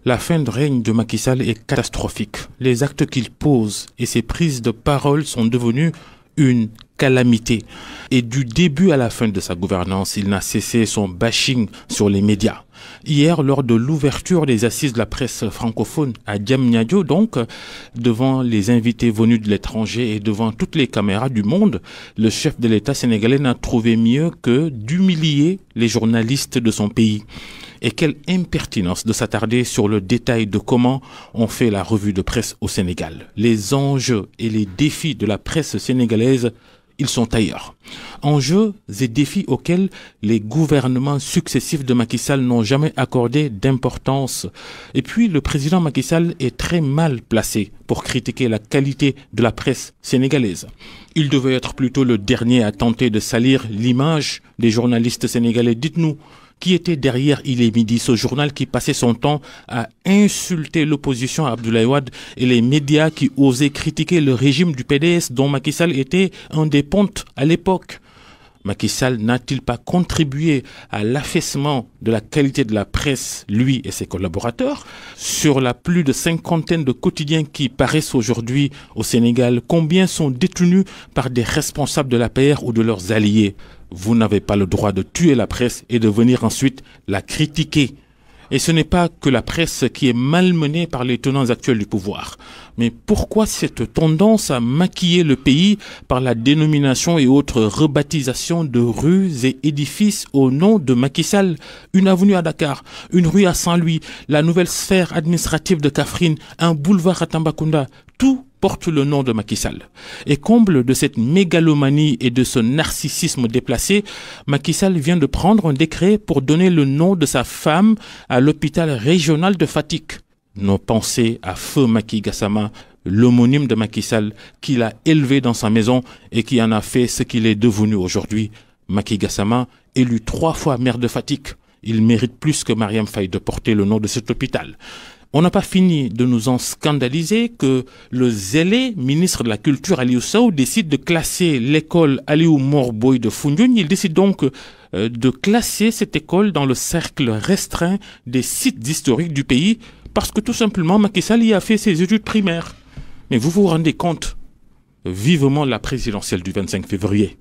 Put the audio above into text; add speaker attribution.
Speaker 1: La fin de règne de Macky Sall est catastrophique. Les actes qu'il pose et ses prises de parole sont devenus une calamité. Et du début à la fin de sa gouvernance, il n'a cessé son bashing sur les médias. Hier, lors de l'ouverture des assises de la presse francophone à Diamniadio, donc, devant les invités venus de l'étranger et devant toutes les caméras du monde, le chef de l'État sénégalais n'a trouvé mieux que d'humilier les journalistes de son pays. Et quelle impertinence de s'attarder sur le détail de comment on fait la revue de presse au Sénégal. Les enjeux et les défis de la presse sénégalaise, ils sont ailleurs. Enjeux et défis auxquels les gouvernements successifs de Macky Sall n'ont jamais accordé d'importance. Et puis le président Macky Sall est très mal placé pour critiquer la qualité de la presse sénégalaise. Il devait être plutôt le dernier à tenter de salir l'image des journalistes sénégalais. Dites-nous, qui était derrière Il est midi, ce journal qui passait son temps à insulter l'opposition à Abdoulaye Wade et les médias qui osaient critiquer le régime du PDS dont Macky Sall était un des pontes à l'époque. Macky Sall n'a-t-il pas contribué à l'affaissement de la qualité de la presse, lui et ses collaborateurs? Sur la plus de 50aine de quotidiens qui paraissent aujourd'hui au Sénégal, combien sont détenus par des responsables de l'APR ou de leurs alliés? Vous n'avez pas le droit de tuer la presse et de venir ensuite la critiquer. Et ce n'est pas que la presse qui est malmenée par les tenants actuels du pouvoir. Mais pourquoi cette tendance à maquiller le pays par la dénomination et autres rebaptisations de rues et édifices au nom de Macky Sall? Une avenue à Dakar, une rue à Saint-Louis, la nouvelle sphère administrative de Kaffrine, un boulevard à Tambacounda, tout porte le nom de Macky Sall. Et comble de cette mégalomanie et de ce narcissisme déplacé, Macky Sall vient de prendre un décret pour donner le nom de sa femme à l'hôpital régional de Fatick. Nos pensées à feu Macky Gassama, l'homonyme de Macky Sall, qu'il a élevé dans sa maison et qui en a fait ce qu'il est devenu aujourd'hui. Macky Gassama, élu 3 fois maire de Fatick. Il mérite plus que Marième Faye de porter le nom de cet hôpital. On n'a pas fini de nous en scandaliser que le zélé ministre de la Culture Aliou Sow décide de classer l'école Aliou Mor Boye de Foundiougne. Il décide donc de classer cette école dans le cercle restreint des sites historiques du pays parce que tout simplement Macky Sall y a fait ses études primaires. Mais vous vous rendez compte vivement la présidentielle du 25 février.